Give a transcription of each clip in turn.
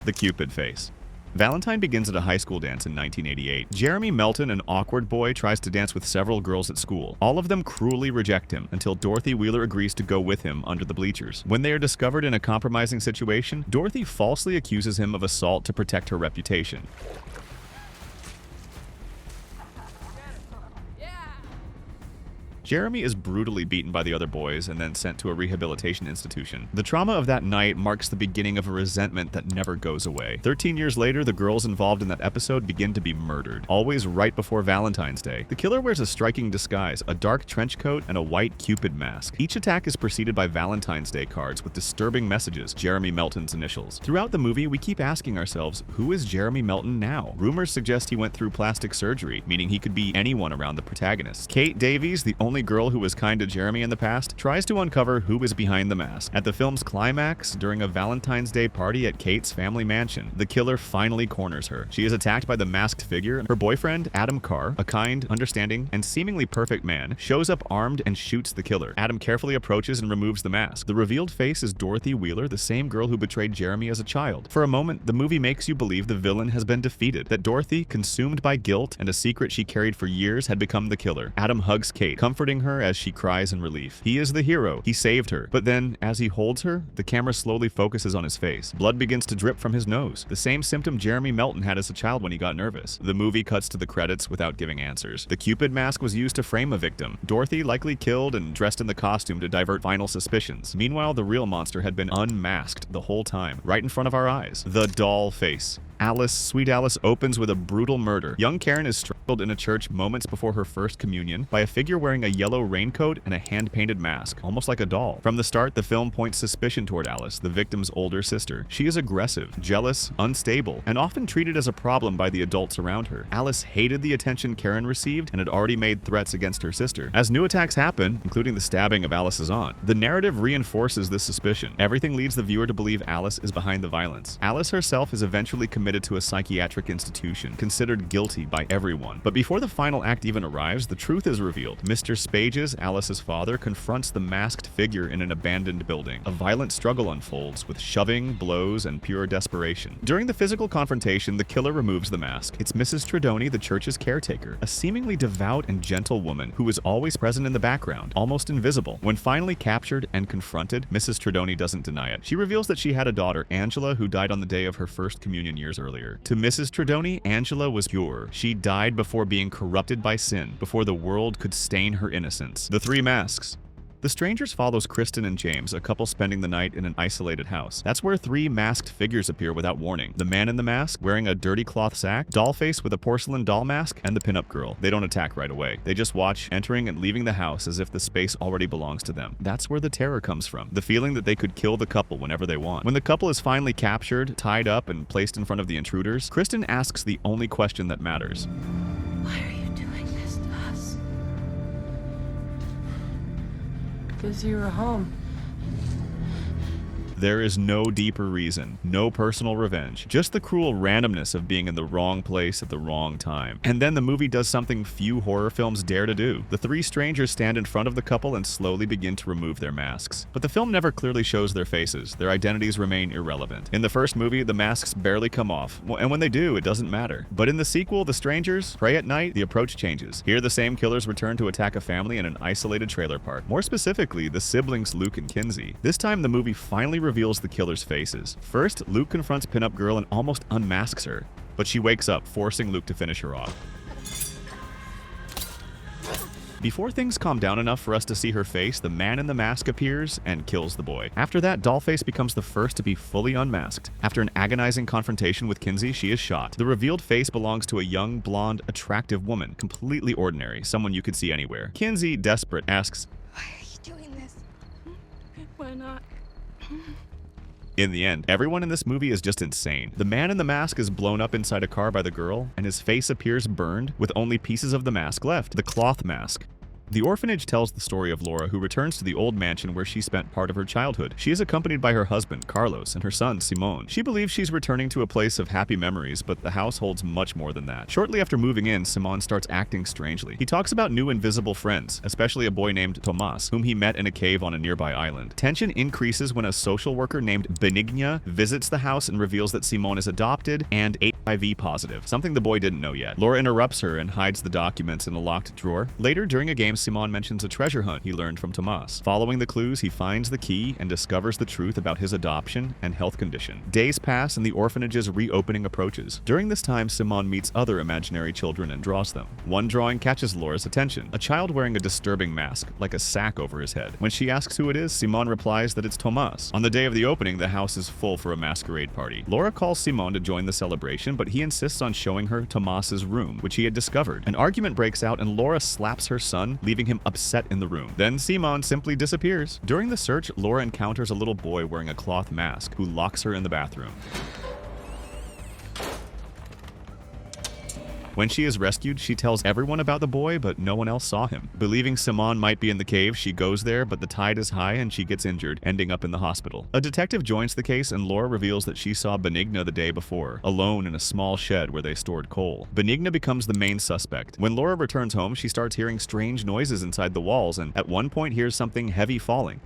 The Cupid face. Valentine begins at a high school dance in 1988. Jeremy Melton, an awkward boy, tries to dance with several girls at school. All of them cruelly reject him until Dorothy Wheeler agrees to go with him under the bleachers. When they are discovered in a compromising situation, Dorothy falsely accuses him of assault to protect her reputation. Jeremy is brutally beaten by the other boys and then sent to a rehabilitation institution. The trauma of that night marks the beginning of a resentment that never goes away. 13 years later, the girls involved in that episode begin to be murdered, always right before Valentine's Day. The killer wears a striking disguise, a dark trench coat, and a white Cupid mask. Each attack is preceded by Valentine's Day cards with disturbing messages, Jeremy Melton's initials. Throughout the movie, we keep asking ourselves, who is Jeremy Melton now? Rumors suggest he went through plastic surgery, meaning he could be anyone around the protagonist. Kate Davies, the only girl who was kind to Jeremy in the past, tries to uncover who is behind the mask. At the film's climax, during a Valentine's Day party at Kate's family mansion, the killer finally corners her. She is attacked by the masked figure. Her boyfriend, Adam Carr, a kind, understanding, and seemingly perfect man, shows up armed and shoots the killer. Adam carefully approaches and removes the mask. The revealed face is Dorothy Wheeler, the same girl who betrayed Jeremy as a child. For a moment, the movie makes you believe the villain has been defeated, that Dorothy, consumed by guilt and a secret she carried for years, had become the killer. Adam hugs Kate, comforting her as she cries in relief. He is the hero. He saved her. But then, as he holds her, the camera slowly focuses on his face. Blood begins to drip from his nose, the same symptom Jeremy Melton had as a child when he got nervous. The movie cuts to the credits without giving answers. The Cupid mask was used to frame a victim. Dorothy likely killed and dressed in the costume to divert final suspicions. Meanwhile, the real monster had been unmasked the whole time, right in front of our eyes. The doll face. Alice, sweet Alice, opens with a brutal murder. Young Karen is strangled in a church moments before her first communion by a figure wearing a yellow raincoat and a hand-painted mask, almost like a doll. From the start, the film points suspicion toward Alice, the victim's older sister. She is aggressive, jealous, unstable, and often treated as a problem by the adults around her. Alice hated the attention Karen received and had already made threats against her sister. As new attacks happen, including the stabbing of Alice's aunt, the narrative reinforces this suspicion. Everything leads the viewer to believe Alice is behind the violence. Alice herself is eventually committed to a psychiatric institution, considered guilty by everyone. But before the final act even arrives, the truth is revealed. Mr. Spages, Alice's father, confronts the masked figure in an abandoned building. A violent struggle unfolds, with shoving, blows, and pure desperation. During the physical confrontation, the killer removes the mask. It's Mrs. Tredoni, the church's caretaker, a seemingly devout and gentle woman who is always present in the background, almost invisible. When finally captured and confronted, Mrs. Tredoni doesn't deny it. She reveals that she had a daughter, Angela, who died on the day of her first communion years earlier. To Mrs. Tredoni, Angela was pure. She died before being corrupted by sin, before the world could stain her innocence. The three masks. The Strangers follows Kristen and James, a couple spending the night in an isolated house. That's where three masked figures appear without warning. The man in the mask, wearing a dirty cloth sack, dollface with a porcelain doll mask, and the pinup girl. They don't attack right away. They just watch, entering and leaving the house as if the space already belongs to them. That's where the terror comes from, the feeling that they could kill the couple whenever they want. When the couple is finally captured, tied up, and placed in front of the intruders, Kristen asks the only question that matters. Why are you doing this to us? Because you were home. There is no deeper reason, no personal revenge, just the cruel randomness of being in the wrong place at the wrong time. And then the movie does something few horror films dare to do. The three strangers stand in front of the couple and slowly begin to remove their masks. But the film never clearly shows their faces. Their identities remain irrelevant. In the first movie, the masks barely come off, and when they do, it doesn't matter. But in the sequel, The Strangers, Pray at Night, the approach changes. Here, the same killers return to attack a family in an isolated trailer park. More specifically, the siblings Luke and Kinsey. This time, the movie finally reveals the killer's faces. First, Luke confronts Pinup Girl and almost unmasks her, but she wakes up, forcing Luke to finish her off. Before things calm down enough for us to see her face, the man in the mask appears and kills the boy. After that, Dollface becomes the first to be fully unmasked. After an agonizing confrontation with Kinsey, she is shot. The revealed face belongs to a young, blonde, attractive woman, completely ordinary, someone you could see anywhere. Kinsey, desperate, asks, Why are you doing this? Why not? In the end, everyone in this movie is just insane. The man in the mask is blown up inside a car by the girl, and his face appears burned with only pieces of the mask left, the cloth mask. The orphanage tells the story of Laura, who returns to the old mansion where she spent part of her childhood. She is accompanied by her husband, Carlos, and her son, Simon. She believes she's returning to a place of happy memories, but the house holds much more than that. Shortly after moving in, Simon starts acting strangely. He talks about new invisible friends, especially a boy named Tomas, whom he met in a cave on a nearby island. Tension increases when a social worker named Benigna visits the house and reveals that Simon is adopted and HIV positive, something the boy didn't know yet. Laura interrupts her and hides the documents in a locked drawer. Later, during a game, Simon mentions a treasure hunt he learned from Tomas. Following the clues, he finds the key and discovers the truth about his adoption and health condition. Days pass and the orphanage's reopening approaches. During this time, Simon meets other imaginary children and draws them. One drawing catches Laura's attention, a child wearing a disturbing mask, like a sack over his head. When she asks who it is, Simon replies that it's Tomas. On the day of the opening, the house is full for a masquerade party. Laura calls Simon to join the celebration, but he insists on showing her Tomas's room, which he had discovered. An argument breaks out and Laura slaps her son, leaving him upset in the room. Then Simon simply disappears. During the search, Laura encounters a little boy wearing a cloth mask who locks her in the bathroom. When she is rescued, she tells everyone about the boy, but no one else saw him. Believing Simon might be in the cave, she goes there, but the tide is high and she gets injured, ending up in the hospital. A detective joins the case and Laura reveals that she saw Benigna the day before, alone in a small shed where they stored coal. Benigna becomes the main suspect. When Laura returns home, she starts hearing strange noises inside the walls and at one point hears something heavy falling.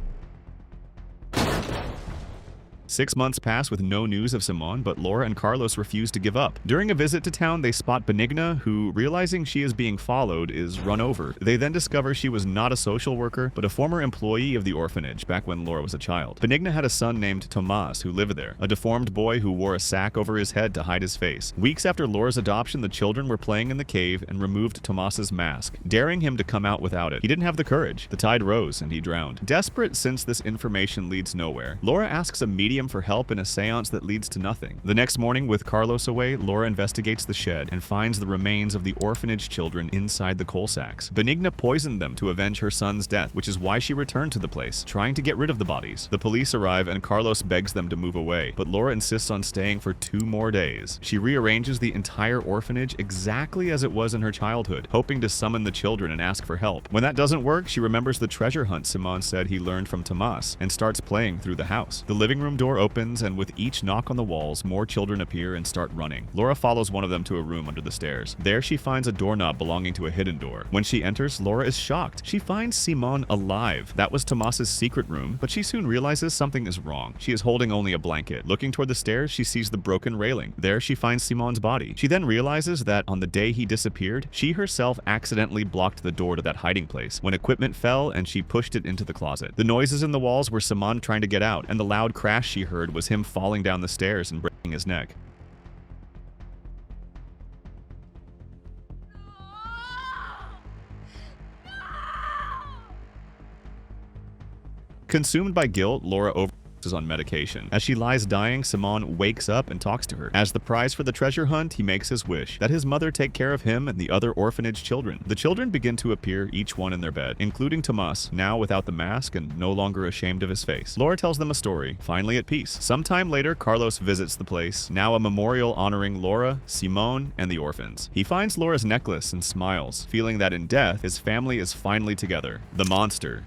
6 months pass with no news of Simon, but Laura and Carlos refuse to give up. During a visit to town, they spot Benigna, who, realizing she is being followed, is run over. They then discover she was not a social worker, but a former employee of the orphanage back when Laura was a child. Benigna had a son named Tomas who lived there, a deformed boy who wore a sack over his head to hide his face. Weeks after Laura's adoption, the children were playing in the cave and removed Tomas's mask, daring him to come out without it. He didn't have the courage. The tide rose and he drowned. Desperate since this information leads nowhere, Laura asks a medium for help in a seance that leads to nothing. The next morning, with Carlos away, Laura investigates the shed and finds the remains of the orphanage children inside the coal sacks. Benigna poisoned them to avenge her son's death, which is why she returned to the place, trying to get rid of the bodies. The police arrive and Carlos begs them to move away, but Laura insists on staying for 2 more days. She rearranges the entire orphanage exactly as it was in her childhood, hoping to summon the children and ask for help. When that doesn't work, she remembers the treasure hunt Simon said he learned from Tomas and starts playing through the house. The living room door opens and with each knock on the walls, more children appear and start running. Laura follows one of them to a room under the stairs. There she finds a doorknob belonging to a hidden door. When she enters, Laura is shocked. She finds Simon alive. That was Tomas's secret room, but she soon realizes something is wrong. She is holding only a blanket. Looking toward the stairs, she sees the broken railing. There she finds Simon's body. She then realizes that on the day he disappeared, she herself accidentally blocked the door to that hiding place when equipment fell and she pushed it into the closet. The noises in the walls were Simon trying to get out, and the loud crash she heard was him falling down the stairs and breaking his neck. Consumed by guilt, Laura overdoses on medication. As she lies dying, Simon wakes up and talks to her. As the prize for the treasure hunt, he makes his wish that his mother take care of him and the other orphanage children. The children begin to appear, each one in their bed, including Tomas, now without the mask and no longer ashamed of his face. Laura tells them a story, finally at peace. Sometime later, Carlos visits the place, now a memorial honoring Laura, Simon, and the orphans. He finds Laura's necklace and smiles, feeling that in death, his family is finally together. The monster.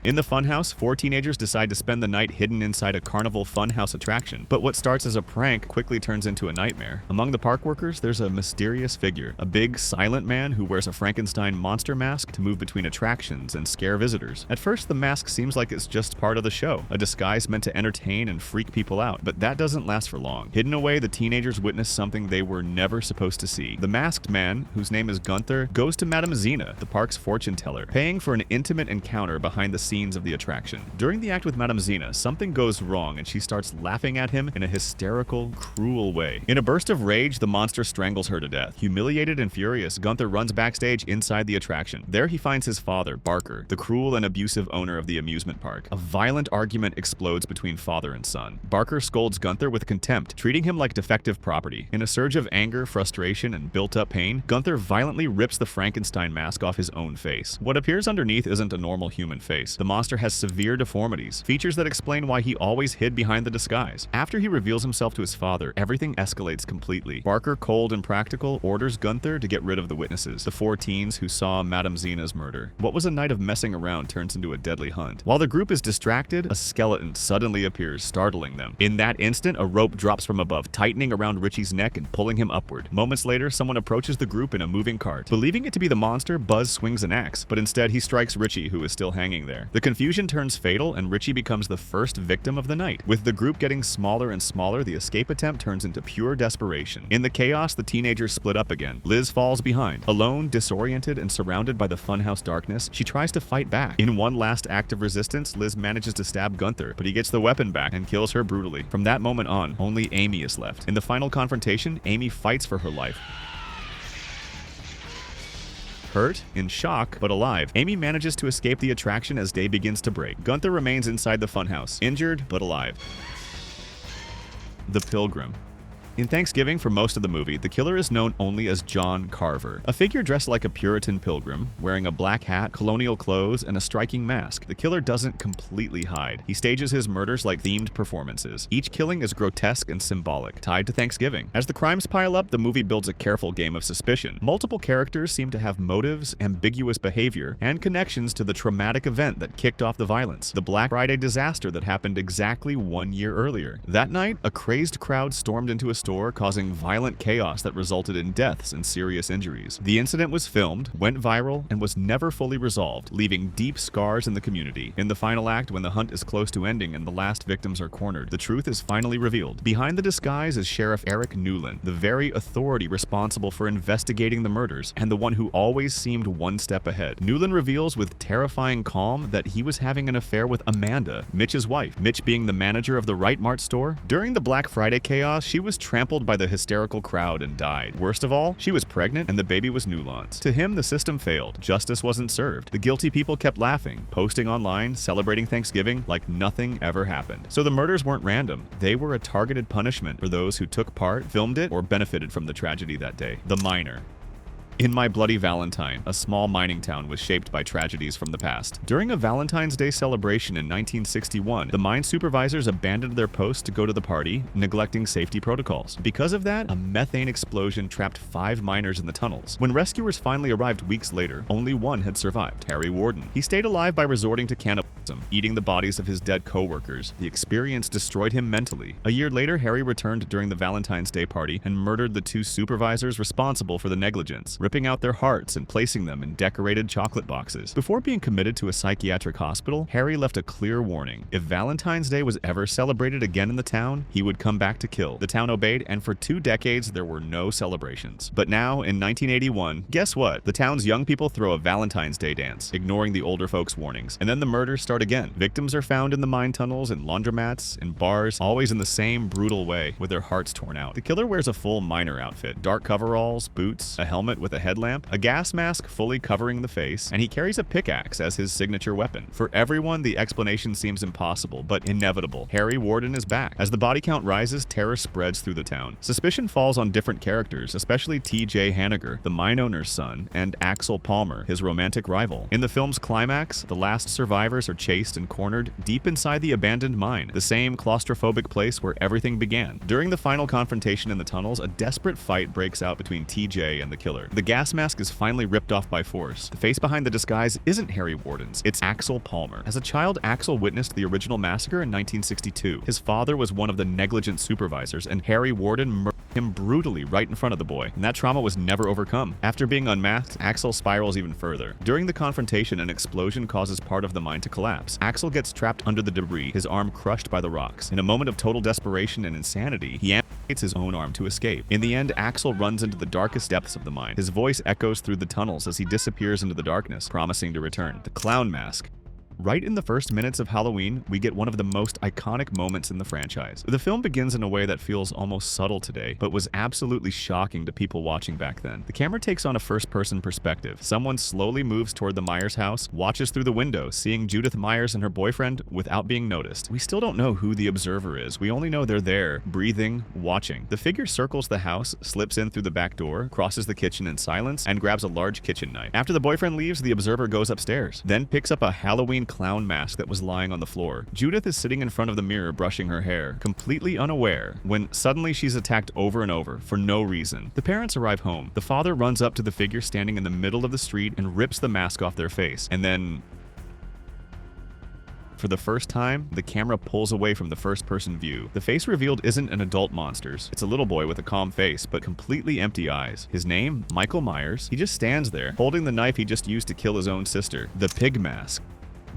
In the funhouse, 4 teenagers decide to spend the night hidden inside a carnival funhouse attraction, but what starts as a prank quickly turns into a nightmare. Among the park workers, there's a mysterious figure, a big, silent man who wears a Frankenstein monster mask to move between attractions and scare visitors. At first, the mask seems like it's just part of the show, a disguise meant to entertain and freak people out, but that doesn't last for long. Hidden away, the teenagers witness something they were never supposed to see. The masked man, whose name is Gunther, goes to Madame Zena, the park's fortune teller, paying for an intimate encounter behind the scenes of the attraction. During the act with Madame Zena, something goes wrong and she starts laughing at him in a hysterical, cruel way. In a burst of rage, the monster strangles her to death. Humiliated and furious, Gunther runs backstage inside the attraction. There he finds his father, Barker, the cruel and abusive owner of the amusement park. A violent argument explodes between father and son. Barker scolds Gunther with contempt, treating him like defective property. In a surge of anger, frustration, and built-up pain, Gunther violently rips the Frankenstein mask off his own face. What appears underneath isn't a normal human face. The monster has severe deformities, features that explain why he always hid behind the disguise. After he reveals himself to his father, everything escalates completely. Barker, cold and practical, orders Gunther to get rid of the witnesses, the 4 teens who saw Madame Zena's murder. What was a night of messing around turns into a deadly hunt. While the group is distracted, a skeleton suddenly appears, startling them. In that instant, a rope drops from above, tightening around Richie's neck and pulling him upward. Moments later, someone approaches the group in a moving cart. Believing it to be the monster, Buzz swings an axe, but instead he strikes Richie, who is still hanging there. The confusion turns fatal, and Richie becomes the first victim of the night. With the group getting smaller and smaller, the escape attempt turns into pure desperation. In the chaos, the teenagers split up again. Liz falls behind. Alone, disoriented, and surrounded by the funhouse darkness, she tries to fight back. In one last act of resistance, Liz manages to stab Gunther, but he gets the weapon back and kills her brutally. From that moment on, only Amy is left. In the final confrontation, Amy fights for her life. Hurt, in shock, but alive, Amy manages to escape the attraction as day begins to break. Gunther remains inside the funhouse, injured but alive. The Pilgrim. In Thanksgiving, for most of the movie, the killer is known only as John Carver, a figure dressed like a Puritan pilgrim, wearing a black hat, colonial clothes, and a striking mask. The killer doesn't completely hide. He stages his murders like themed performances. Each killing is grotesque and symbolic, tied to Thanksgiving. As the crimes pile up, the movie builds a careful game of suspicion. Multiple characters seem to have motives, ambiguous behavior, and connections to the traumatic event that kicked off the violence, the Black Friday disaster that happened exactly 1 year earlier. That night, a crazed crowd stormed into a store, causing violent chaos that resulted in deaths and serious injuries. The incident was filmed, went viral, and was never fully resolved, leaving deep scars in the community. In the final act, when the hunt is close to ending and the last victims are cornered, the truth is finally revealed. Behind the disguise is Sheriff Eric Newland, the very authority responsible for investigating the murders, and the one who always seemed one step ahead. Newland reveals with terrifying calm that he was having an affair with Amanda, Mitch's wife, Mitch being the manager of the Right Mart store. During the Black Friday chaos, she was trampled by the hysterical crowd and died. Worst of all, she was pregnant and the baby was Newland's. To him, the system failed. Justice wasn't served. The guilty people kept laughing, posting online, celebrating Thanksgiving like nothing ever happened. So the murders weren't random. They were a targeted punishment for those who took part, filmed it, or benefited from the tragedy that day. The Miner. In My Bloody Valentine, a small mining town was shaped by tragedies from the past. During a Valentine's Day celebration in 1961, the mine supervisors abandoned their post to go to the party, neglecting safety protocols. Because of that, a methane explosion trapped 5 miners in the tunnels. When rescuers finally arrived weeks later, only one had survived, Harry Warden. He stayed alive by resorting to cannibalism, eating the bodies of his dead co-workers. The experience destroyed him mentally. A year later, Harry returned during the Valentine's Day party and murdered the 2 supervisors responsible for the negligence, ripping out their hearts and placing them in decorated chocolate boxes. Before being committed to a psychiatric hospital, Harry left a clear warning. If Valentine's Day was ever celebrated again in the town, he would come back to kill. The town obeyed, and for 2 decades, there were no celebrations. But now, in 1981, guess what? The town's young people throw a Valentine's Day dance, ignoring the older folks' warnings. And then the murders start again. Victims are found in the mine tunnels, in laundromats, in bars, always in the same brutal way, with their hearts torn out. The killer wears a full miner outfit, dark coveralls, boots, a helmet with a headlamp, a gas mask fully covering the face, and he carries a pickaxe as his signature weapon. For everyone, the explanation seems impossible, but inevitable. Harry Warden is back. As the body count rises, terror spreads through the town. Suspicion falls on different characters, especially T.J. Hanniger, the mine owner's son, and Axel Palmer, his romantic rival. In the film's climax, the last survivors are chased and cornered deep inside the abandoned mine, the same claustrophobic place where everything began. During the final confrontation in the tunnels, a desperate fight breaks out between T.J. and the killer. The gas mask is finally ripped off by force. The face behind the disguise isn't Harry Warden's, it's Axel Palmer. As a child, Axel witnessed the original massacre in 1962. His father was one of the negligent supervisors, and Harry Warden murdered him brutally right in front of the boy, and that trauma was never overcome. After being unmasked, Axel spirals even further. During the confrontation, an explosion causes part of the mine to collapse. Axel gets trapped under the debris, his arm crushed by the rocks. In a moment of total desperation and insanity, he amputates his own arm to escape. In the end, Axel runs into the darkest depths of the mine. His voice echoes through the tunnels as he disappears into the darkness, promising to return. The clown mask. Right in the first minutes of Halloween, we get one of the most iconic moments in the franchise. The film begins in a way that feels almost subtle today, but was absolutely shocking to people watching back then. The camera takes on a first-person perspective. Someone slowly moves toward the Myers house, watches through the window, seeing Judith Myers and her boyfriend without being noticed. We still don't know who the observer is. We only know they're there, breathing, watching. The figure circles the house, slips in through the back door, crosses the kitchen in silence, and grabs a large kitchen knife. After the boyfriend leaves, the observer goes upstairs, then picks up a Halloween clown mask that was lying on the floor. Judith is sitting in front of the mirror brushing her hair, completely unaware, when suddenly she's attacked over and over for no reason. The parents arrive home. The father runs up to the figure standing in the middle of the street and rips the mask off their face. And then, for the first time, the camera pulls away from the first-person view. The face revealed isn't an adult monster's. It's a little boy with a calm face, but completely empty eyes. His name? Michael Myers. He just stands there, holding the knife he just used to kill his own sister. The pig mask.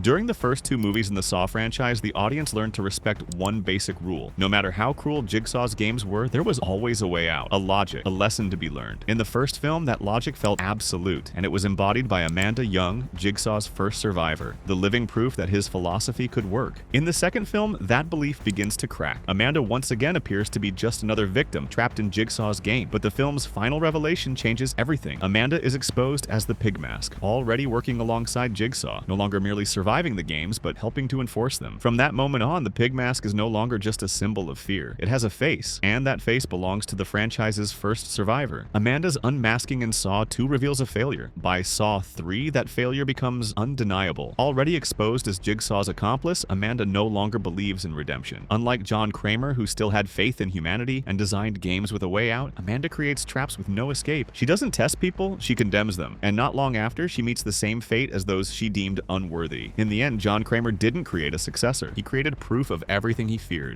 During the first 2 movies in the Saw franchise, the audience learned to respect one basic rule. No matter how cruel Jigsaw's games were, there was always a way out, a logic, a lesson to be learned. In the first film, that logic felt absolute, and it was embodied by Amanda Young, Jigsaw's first survivor, the living proof that his philosophy could work. In the second film, that belief begins to crack. Amanda once again appears to be just another victim, trapped in Jigsaw's game, but the film's final revelation changes everything. Amanda is exposed as the pig mask, already working alongside Jigsaw, no longer merely surviving the games, but helping to enforce them. From that moment on, the pig mask is no longer just a symbol of fear. It has a face, and that face belongs to the franchise's first survivor. Amanda's unmasking in Saw 2 reveals a failure. By Saw 3, that failure becomes undeniable. Already exposed as Jigsaw's accomplice, Amanda no longer believes in redemption. Unlike John Kramer, who still had faith in humanity and designed games with a way out, Amanda creates traps with no escape. She doesn't test people, she condemns them, and not long after, she meets the same fate as those she deemed unworthy. In the end, John Kramer didn't create a successor. He created proof of everything he feared.